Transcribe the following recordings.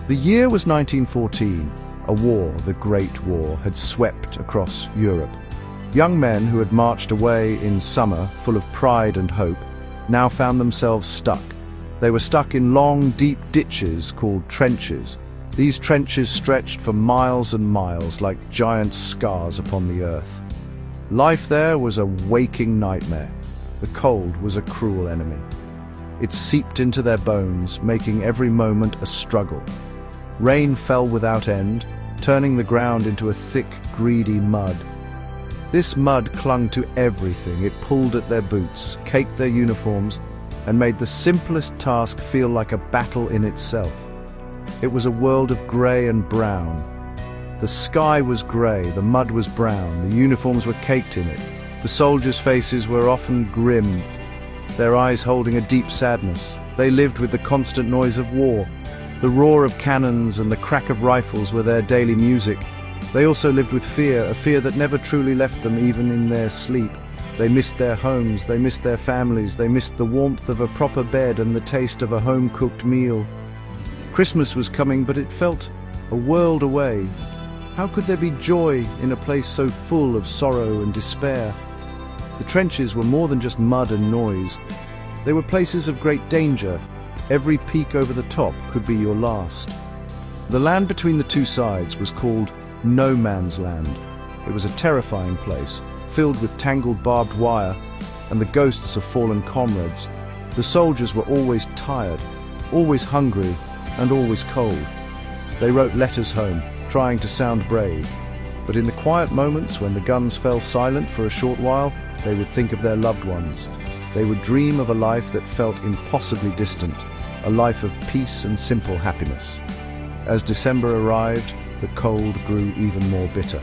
The year was 1914. A war, the Great War, had swept across Europe. Young men who had marched away in summer, full of pride and hope, now found themselves stuck. They were stuck in long, deep ditches called trenches. These trenches stretched for miles and miles like giant scars upon the earth. Life there was a waking nightmare. The cold was a cruel enemy. It seeped into their bones, making every moment a struggle. Rain fell without end, turning the ground into a thick, greedy mud. This mud clung to everything. It pulled at their boots, caked their uniforms, and made the simplest task feel like a battle in itself. It was a world of grey and brown. The sky was grey, the mud was brown, the uniforms were caked in it. The soldiers' faces were often grim, their eyes holding a deep sadness. They lived with the constant noise of war. The roar of cannons and the crack of rifles were their daily music. They also lived with fear, a fear that never truly left them even in their sleep. They missed their homes, they missed their families, they missed the warmth of a proper bed and the taste of a home-cooked meal. Christmas was coming, but it felt a world away. How could there be joy in a place so full of sorrow and despair? The trenches were more than just mud and noise. They were places of great danger. Every peak over the top could be your last. The land between the two sides was called No Man's Land. It was a terrifying place, filled with tangled barbed wire and the ghosts of fallen comrades. The soldiers were always tired, always hungry, and always cold. They wrote letters home, trying to sound brave. But in the quiet moments when the guns fell silent for a short while, they would think of their loved ones. They would dream of a life that felt impossibly distant, a life of peace and simple happiness. As December arrived, the cold grew even more bitter.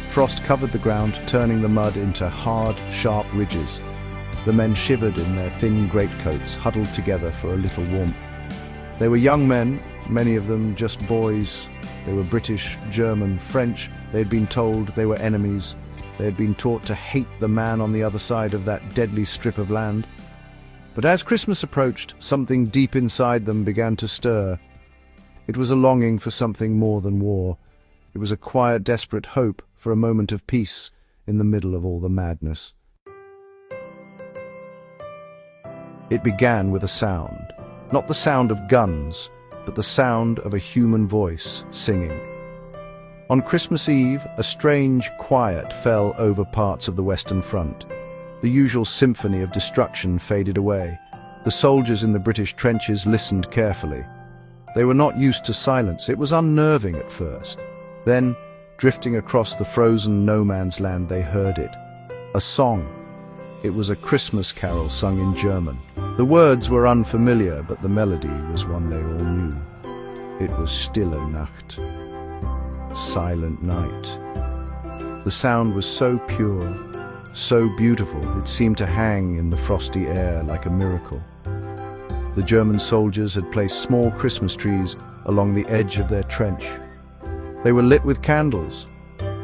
Frost covered the ground, turning the mud into hard, sharp ridges. The men shivered in their thin greatcoats, huddled together for a little warmth. They were young men, many of them just boys. They were British, German, French. They had been told they were enemies. They had been taught to hate the man on the other side of that deadly strip of land. But as Christmas approached, something deep inside them began to stir. It was a longing for something more than war. It was a quiet, desperate hope for a moment of peace in the middle of all the madness. It began with a sound. Not the sound of guns, but the sound of a human voice singing. On Christmas Eve, a strange quiet fell over parts of the Western Front. The usual symphony of destruction faded away. The soldiers in the British trenches listened carefully. They were not used to silence. It was unnerving at first. Then, drifting across the frozen no-man's land, they heard it. A song. It was a Christmas carol sung in German. The words were unfamiliar, but the melody was one they all knew. It was Stille Nacht. Silent night. The sound was so pure, so beautiful, it seemed to hang in the frosty air like a miracle. The German soldiers had placed small Christmas trees along the edge of their trench. They were lit with candles.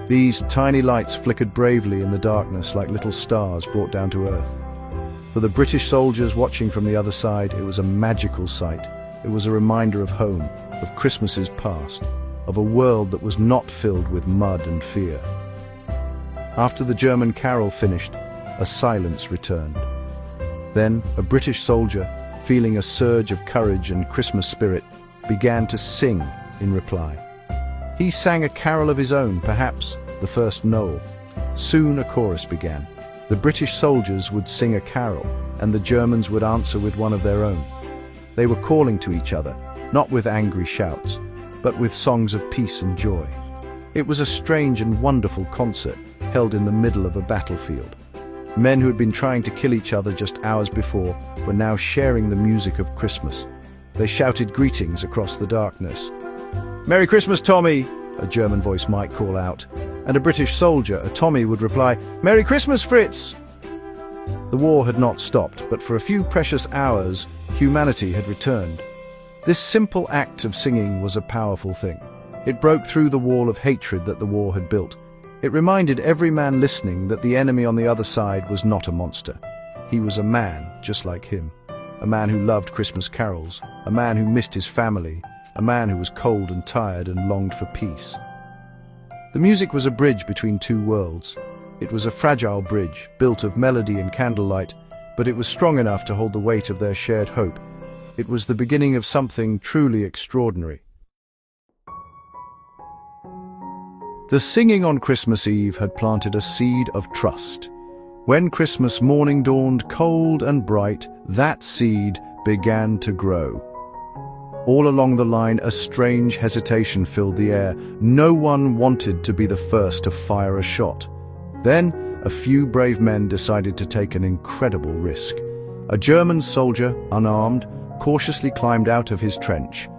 These tiny lights flickered bravely in the darkness like little stars brought down to earth. For the British soldiers watching from the other side, it was a magical sight. It was a reminder of home, of Christmases past, of a world that was not filled with mud and fear. After the German carol finished, a silence returned. Then a British soldier, feeling a surge of courage and Christmas spirit, began to sing in reply. He sang a carol of his own, perhaps the first Noel. Soon a chorus began. The British soldiers would sing a carol, and the Germans would answer with one of their own. They were calling to each other, not with angry shouts, but with songs of peace and joy. It was a strange and wonderful concert, held in the middle of a battlefield. Men who had been trying to kill each other just hours before were now sharing the music of Christmas. They shouted greetings across the darkness. "Merry Christmas, Tommy!" a German voice might call out, and a British soldier, a Tommy, would reply, "Merry Christmas, Fritz!" The war had not stopped, but for a few precious hours, humanity had returned. This simple act of singing was a powerful thing. It broke through the wall of hatred that the war had built. It reminded every man listening that the enemy on the other side was not a monster. He was a man just like him, a man who loved Christmas carols, a man who missed his family, a man who was cold and tired and longed for peace. The music was a bridge between two worlds. It was a fragile bridge, built of melody and candlelight, but it was strong enough to hold the weight of their shared hope. It was the beginning of something truly extraordinary. The singing on Christmas Eve had planted a seed of trust. When Christmas morning dawned cold and bright, that seed began to grow. All along the line, a strange hesitation filled the air. No one wanted to be the first to fire a shot. Then, a few brave men decided to take an incredible risk. A German soldier, unarmed, cautiously climbed out of his trench.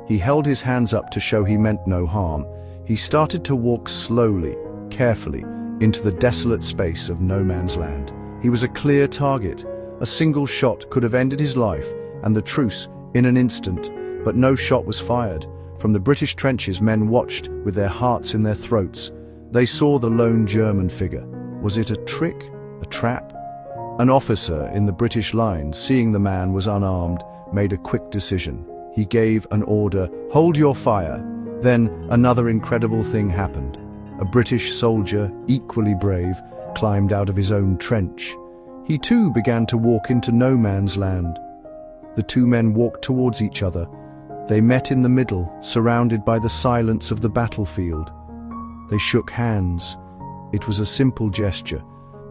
He held his hands up to show he meant no harm. He started to walk slowly, carefully, into the desolate space of no man's land. He was a clear target. A single shot could have ended his life and the truce in an instant, but no shot was fired. From the British trenches, men watched with their hearts in their throats. They saw the lone German figure. Was it a trick? A trap? An officer in the British lines, seeing the man was unarmed, made a quick decision. He gave an order, "Hold your fire." Then another incredible thing happened. A British soldier, equally brave, climbed out of his own trench. He too began to walk into no man's land. The two men walked towards each other. They met in the middle, surrounded by the silence of the battlefield. They shook hands. It was a simple gesture,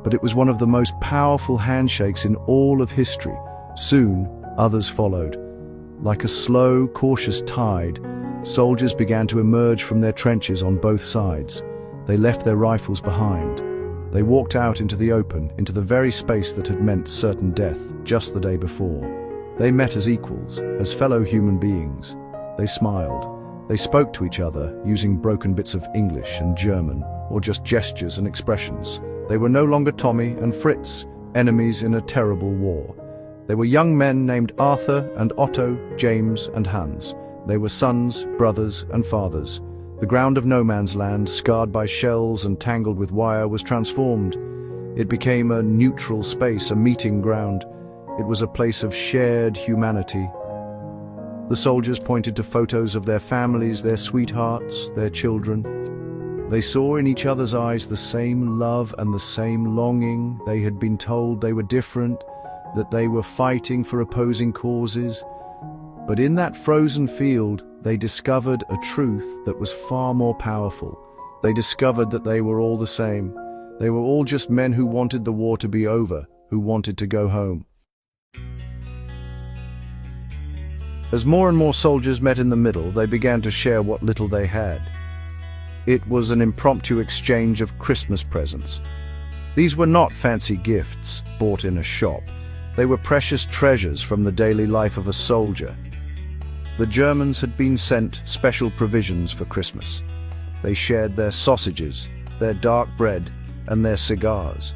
but it was one of the most powerful handshakes in all of history. Soon, others followed. Like a slow, cautious tide, soldiers began to emerge from their trenches on both sides. They left their rifles behind. They walked out into the open, into the very space that had meant certain death just the day before. They met as equals, as fellow human beings. They smiled. They spoke to each other using broken bits of English and German, or just gestures and expressions. They were no longer Tommy and Fritz, enemies in a terrible war. They were young men named Arthur and Otto, James and Hans. They were sons, brothers and fathers. The ground of no man's land, scarred by shells and tangled with wire, was transformed. It became a neutral space, a meeting ground. It was a place of shared humanity. The soldiers pointed to photos of their families, their sweethearts, their children. They saw in each other's eyes the same love and the same longing. They had been told they were different, that they were fighting for opposing causes. But in that frozen field, they discovered a truth that was far more powerful. They discovered that they were all the same. They were all just men who wanted the war to be over, who wanted to go home. As more and more soldiers met in the middle, they began to share what little they had. It was an impromptu exchange of Christmas presents. These were not fancy gifts bought in a shop. They were precious treasures from the daily life of a soldier. The Germans had been sent special provisions for Christmas. They shared their sausages, their dark bread, and their cigars.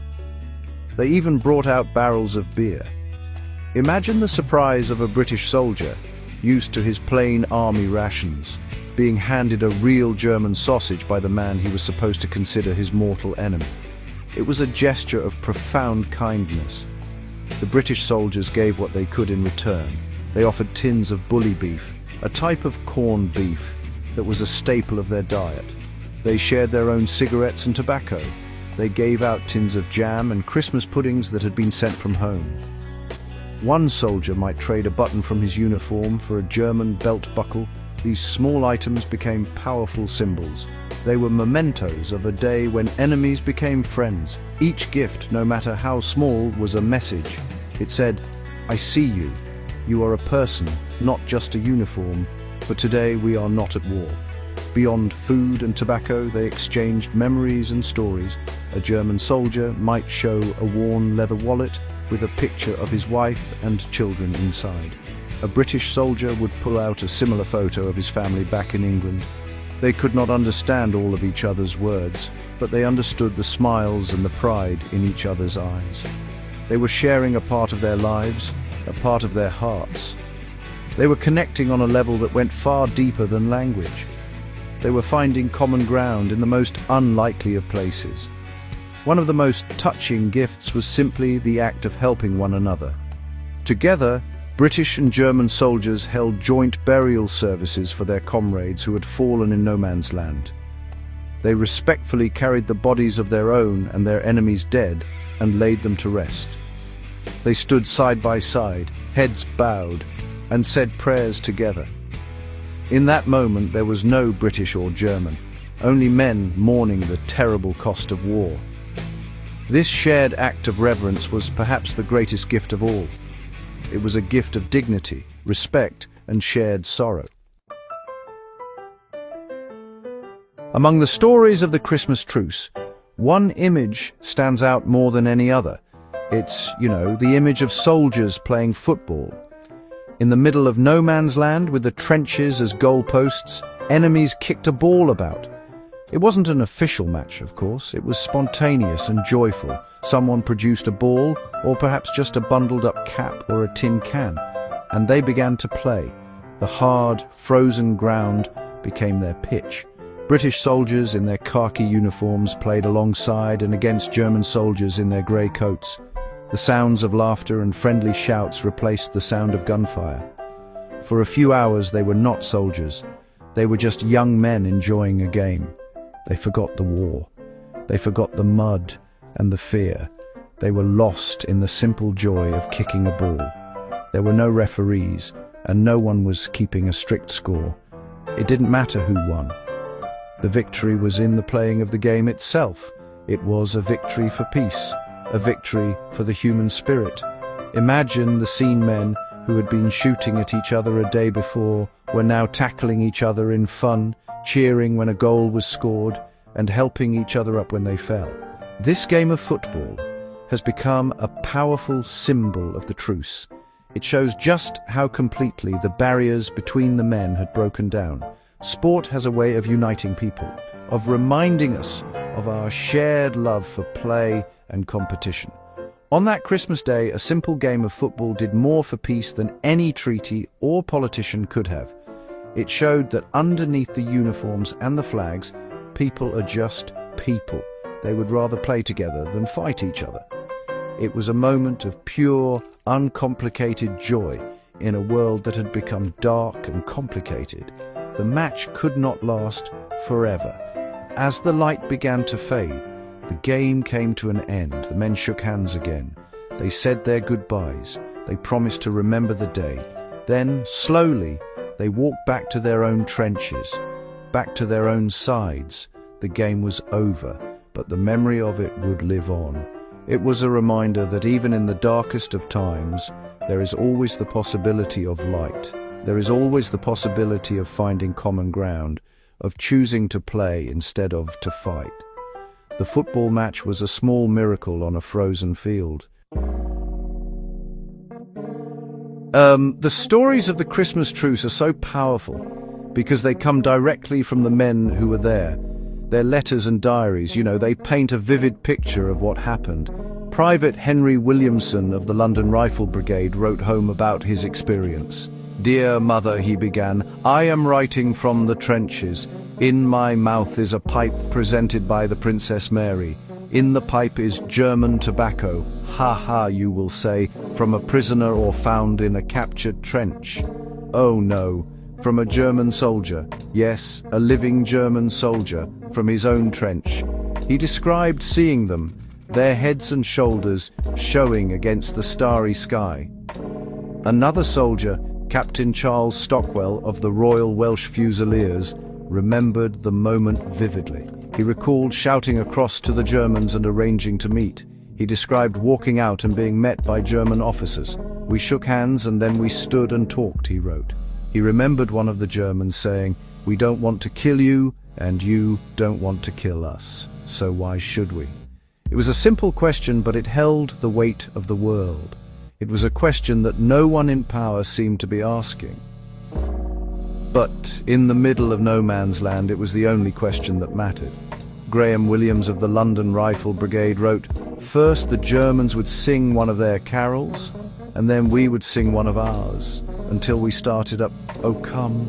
They even brought out barrels of beer. Imagine the surprise of a British soldier, used to his plain army rations, being handed a real German sausage by the man he was supposed to consider his mortal enemy. It was a gesture of profound kindness. The British soldiers gave what they could in return. They offered tins of bully beef, a type of corned beef that was a staple of their diet. They shared their own cigarettes and tobacco. They gave out tins of jam and Christmas puddings that had been sent from home. One soldier might trade a button from his uniform for a German belt buckle. These small items became powerful symbols. They were mementos of a day when enemies became friends. Each gift, no matter how small, was a message. It said, "I see you. You are a person, not just a uniform, but today we are not at war." Beyond food and tobacco, they exchanged memories and stories. A German soldier might show a worn leather wallet with a picture of his wife and children inside. A British soldier would pull out a similar photo of his family back in England. They could not understand all of each other's words, but they understood the smiles and the pride in each other's eyes. They were sharing a part of their lives, a part of their hearts. They were connecting on a level that went far deeper than language. They were finding common ground in the most unlikely of places. One of the most touching gifts was simply the act of helping one another. Together, British and German soldiers held joint burial services for their comrades who had fallen in no man's land. They respectfully carried the bodies of their own and their enemies' dead and laid them to rest. They stood side by side, heads bowed, and said prayers together. In that moment there was no British or German, only men mourning the terrible cost of war. This shared act of reverence was perhaps the greatest gift of all. It was a gift of dignity, respect, and shared sorrow. Among the stories of the Christmas Truce, one image stands out more than any other. It's, the image of soldiers playing football. In the middle of no man's land, with the trenches as goalposts, enemies kicked a ball about. It wasn't an official match, of course. It was spontaneous and joyful. Someone produced a ball, or perhaps just a bundled-up cap or a tin can, and they began to play. The hard, frozen ground became their pitch. British soldiers in their khaki uniforms played alongside and against German soldiers in their grey coats. The sounds of laughter and friendly shouts replaced the sound of gunfire. For a few hours they were not soldiers. They were just young men enjoying a game. They forgot the war. They forgot the mud and the fear. They were lost in the simple joy of kicking a ball. There were no referees, and no one was keeping a strict score. It didn't matter who won. The victory was in the playing of the game itself. It was a victory for peace, a victory for the human spirit. Imagine the scene men who had been shooting at each other a day before were now tackling each other in fun, cheering when a goal was scored, and helping each other up when they fell. This game of football has become a powerful symbol of the truce. It shows just how completely the barriers between the men had broken down. Sport has a way of uniting people, of reminding us of our shared love for play and competition. On that Christmas Day, a simple game of football did more for peace than any treaty or politician could have. It showed that underneath the uniforms and the flags, people are just people. They would rather play together than fight each other. It was a moment of pure, uncomplicated joy in a world that had become dark and complicated. The match could not last forever. As the light began to fade, the game came to an end. The men shook hands again. They said their goodbyes. They promised to remember the day. Then, slowly, they walked back to their own trenches, back to their own sides. The game was over, but the memory of it would live on. It was a reminder that even in the darkest of times, there is always the possibility of light. There is always the possibility of finding common ground, of choosing to play instead of to fight. The football match was a small miracle on a frozen field. The stories of the Christmas Truce are so powerful because they come directly from the men who were there. Their letters and diaries, they paint a vivid picture of what happened. Private Henry Williamson of the London Rifle Brigade wrote home about his experience. "Dear Mother," he began, "I am writing from the trenches. In my mouth is a pipe presented by the Princess Mary. In the pipe is German tobacco. Ha ha, you will say, from a prisoner or found in a captured trench. Oh no, from a German soldier. Yes, a living German soldier, from his own trench." He described seeing them, their heads and shoulders showing against the starry sky. Another soldier, Captain Charles Stockwell of the Royal Welsh Fusiliers, remembered the moment vividly. He recalled shouting across to the Germans and arranging to meet. He described walking out and being met by German officers. "We shook hands and then we stood and talked," he wrote. He remembered one of the Germans saying, "We don't want to kill you and you don't want to kill us, so why should we?" It was a simple question, but it held the weight of the world. It was a question that no one in power seemed to be asking. But in the middle of no man's land, it was the only question that mattered. Graham Williams of the London Rifle Brigade wrote, "First the Germans would sing one of their carols, and then we would sing one of ours, until we started up, 'O come,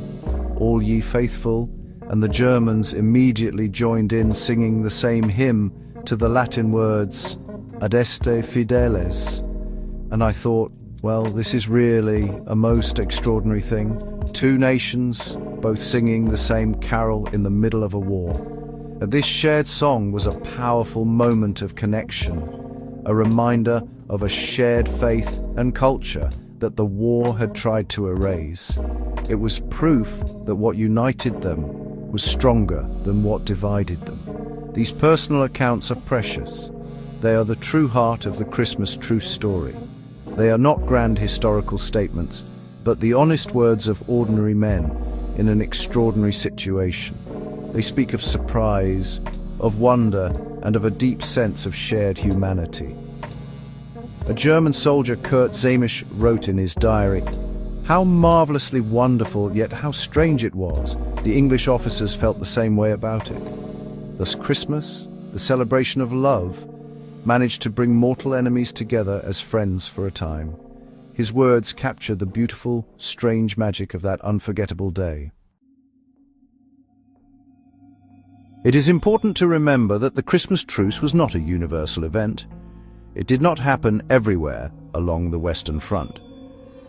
all ye faithful,' and the Germans immediately joined in singing the same hymn to the Latin words, 'Adeste fideles.' And I thought, Well, this is really a most extraordinary thing. Two nations, both singing the same carol in the middle of a war. And this shared song was a powerful moment of connection, a reminder of a shared faith and culture that the war had tried to erase. It was proof that what united them was stronger than what divided them. These personal accounts are precious. They are the true heart of the Christmas Truce story. They are not grand historical statements, but the honest words of ordinary men in an extraordinary situation. They speak of surprise, of wonder, and of a deep sense of shared humanity. A German soldier, Kurt Zamisch, wrote in his diary, "How marvelously wonderful, yet how strange it was. The English officers felt the same way about it." Thus Christmas, the celebration of love, managed to bring mortal enemies together as friends for a time. His words capture the beautiful, strange magic of that unforgettable day. It is important to remember that the Christmas Truce was not a universal event. It did not happen everywhere along the Western Front.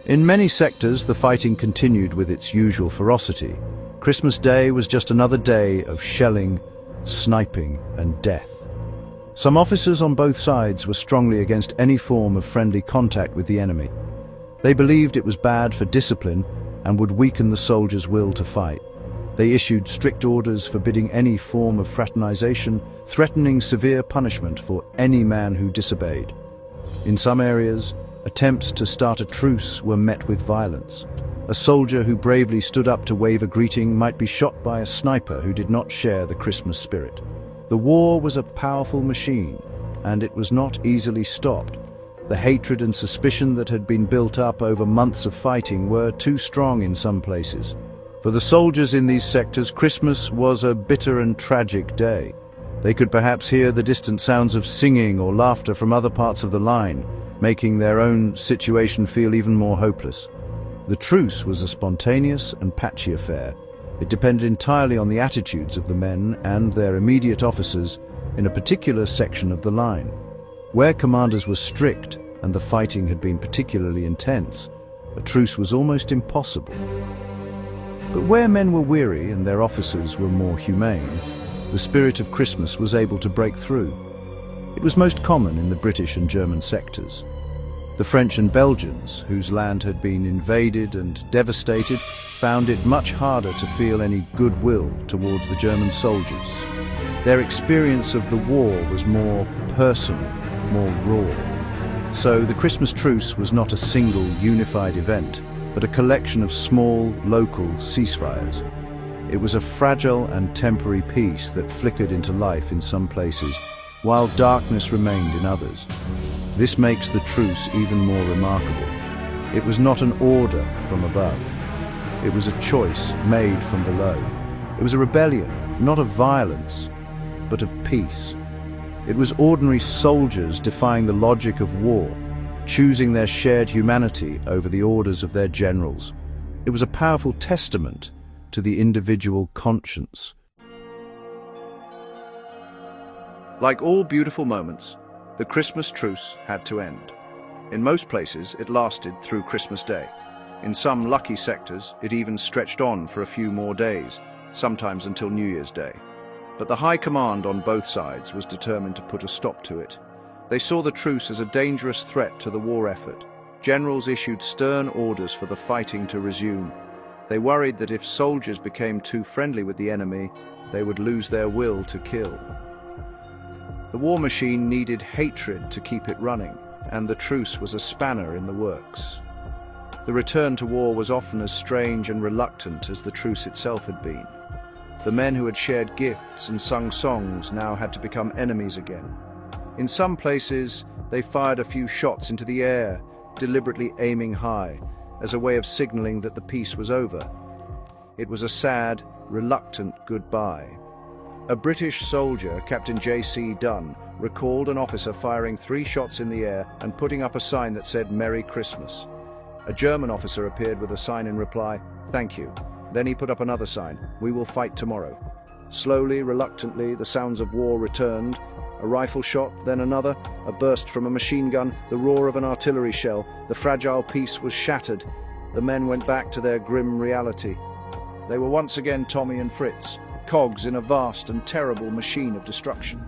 In many sectors, the fighting continued with its usual ferocity. Christmas Day was just another day of shelling, sniping, and death. Some officers on both sides were strongly against any form of friendly contact with the enemy. They believed it was bad for discipline and would weaken the soldiers' will to fight. They issued strict orders forbidding any form of fraternization, threatening severe punishment for any man who disobeyed. In some areas, attempts to start a truce were met with violence. A soldier who bravely stood up to wave a greeting might be shot by a sniper who did not share the Christmas spirit. The war was a powerful machine, and it was not easily stopped. The hatred and suspicion that had been built up over months of fighting were too strong in some places. For the soldiers in these sectors, Christmas was a bitter and tragic day. They could perhaps hear the distant sounds of singing or laughter from other parts of the line, making their own situation feel even more hopeless. The truce was a spontaneous and patchy affair. It depended entirely on the attitudes of the men and their immediate officers in a particular section of the line. Where commanders were strict and the fighting had been particularly intense, a truce was almost impossible. But where men were weary and their officers were more humane, the spirit of Christmas was able to break through. It was most common in the British and German sectors. The French and Belgians, whose land had been invaded and devastated, found it much harder to feel any goodwill towards the German soldiers. Their experience of the war was more personal, more raw. So the Christmas Truce was not a single unified event, but a collection of small, local ceasefires. It was a fragile and temporary peace that flickered into life in some places, while darkness remained in others. This makes the truce even more remarkable. It was not an order from above. It was a choice made from below. It was a rebellion, not of violence, but of peace. It was ordinary soldiers defying the logic of war, choosing their shared humanity over the orders of their generals. It was a powerful testament to the individual conscience. Like all beautiful moments, the Christmas truce had to end. In most places, it lasted through Christmas Day. In some lucky sectors, it even stretched on for a few more days, sometimes until New Year's Day. But the high command on both sides was determined to put a stop to it. They saw the truce as a dangerous threat to the war effort. Generals issued stern orders for the fighting to resume. They worried that if soldiers became too friendly with the enemy, they would lose their will to kill. The war machine needed hatred to keep it running, and the truce was a spanner in the works. The return to war was often as strange and reluctant as the truce itself had been. The men who had shared gifts and sung songs now had to become enemies again. In some places, they fired a few shots into the air, deliberately aiming high, as a way of signaling that the peace was over. It was a sad, reluctant goodbye. A British soldier, Captain J.C. Dunn, recalled an officer firing 3 shots in the air and putting up a sign that said "Merry Christmas." A German officer appeared with a sign in reply, "Thank you." Then he put up another sign, "We will fight tomorrow." Slowly, reluctantly, the sounds of war returned, A rifle shot, then another, a burst from a machine gun, the roar of an artillery shell. The fragile peace was shattered. The men went back to their grim reality. They were once again Tommy and Fritz, cogs in a vast and terrible machine of destruction.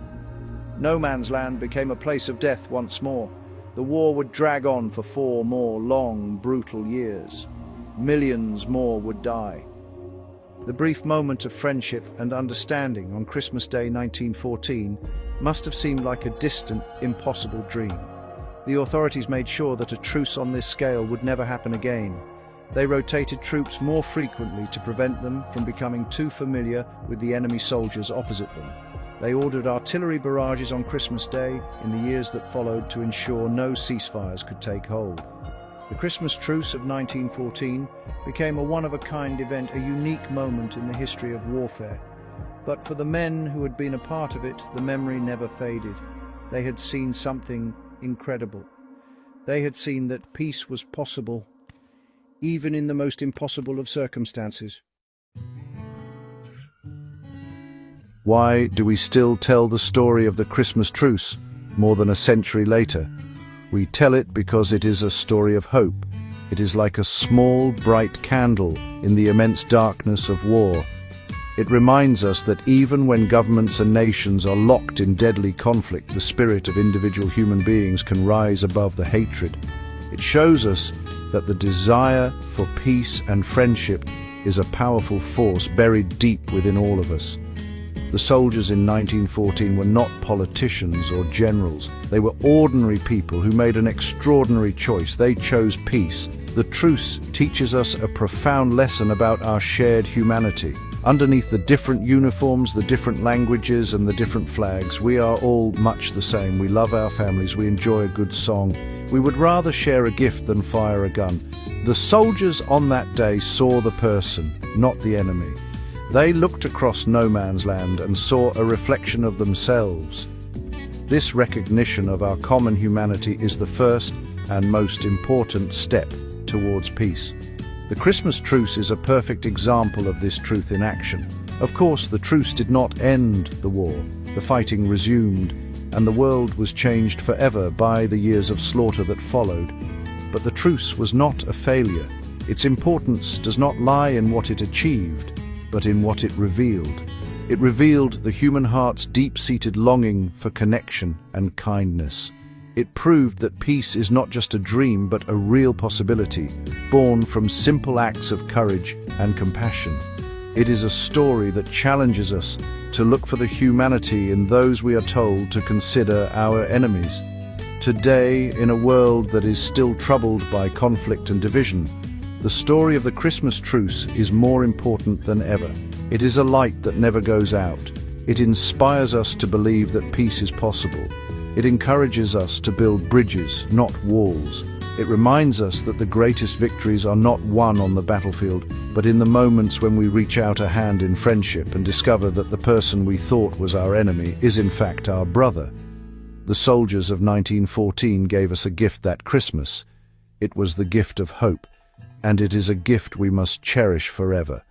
No Man's Land became a place of death once more. The war would drag on for 4 more long, brutal years. Millions more would die. The brief moment of friendship and understanding on Christmas Day 1914 must have seemed like a distant, impossible dream. The authorities made sure that a truce on this scale would never happen again. They rotated troops more frequently to prevent them from becoming too familiar with the enemy soldiers opposite them. They ordered artillery barrages on Christmas Day in the years that followed to ensure no ceasefires could take hold. The Christmas Truce of 1914 became a one-of-a-kind event, a unique moment in the history of warfare. But for the men who had been a part of it, the memory never faded. They had seen something incredible. They had seen that peace was possible, even in the most impossible of circumstances. Why do we still tell the story of the Christmas Truce more than a century later? We tell it because it is a story of hope. It is like a small, bright candle in the immense darkness of war. It reminds us that even when governments and nations are locked in deadly conflict, the spirit of individual human beings can rise above the hatred. It shows us that the desire for peace and friendship is a powerful force buried deep within all of us. The soldiers in 1914 were not politicians or generals. They were ordinary people who made an extraordinary choice. They chose peace. The truce teaches us a profound lesson about our shared humanity. Underneath the different uniforms, the different languages, and the different flags, we are all much the same. We love our families. We enjoy a good song. We would rather share a gift than fire a gun. The soldiers on that day saw the person, not the enemy. They looked across no man's land and saw a reflection of themselves. This recognition of our common humanity is the first and most important step towards peace. The Christmas Truce is a perfect example of this truth in action. Of course, the truce did not end the war. The fighting resumed, and the world was changed forever by the years of slaughter that followed. But the truce was not a failure. Its importance does not lie in what it achieved, but in what it revealed. It revealed the human heart's deep-seated longing for connection and kindness. It proved that peace is not just a dream, but a real possibility, born from simple acts of courage and compassion. It is a story that challenges us to look for the humanity in those we are told to consider our enemies. Today, in a world that is still troubled by conflict and division, the story of the Christmas Truce is more important than ever. It is a light that never goes out. It inspires us to believe that peace is possible. It encourages us to build bridges, not walls. It reminds us that the greatest victories are not won on the battlefield, but in the moments when we reach out a hand in friendship and discover that the person we thought was our enemy is in fact our brother. The soldiers of 1914 gave us a gift that Christmas. It was the gift of hope. And it is a gift we must cherish forever.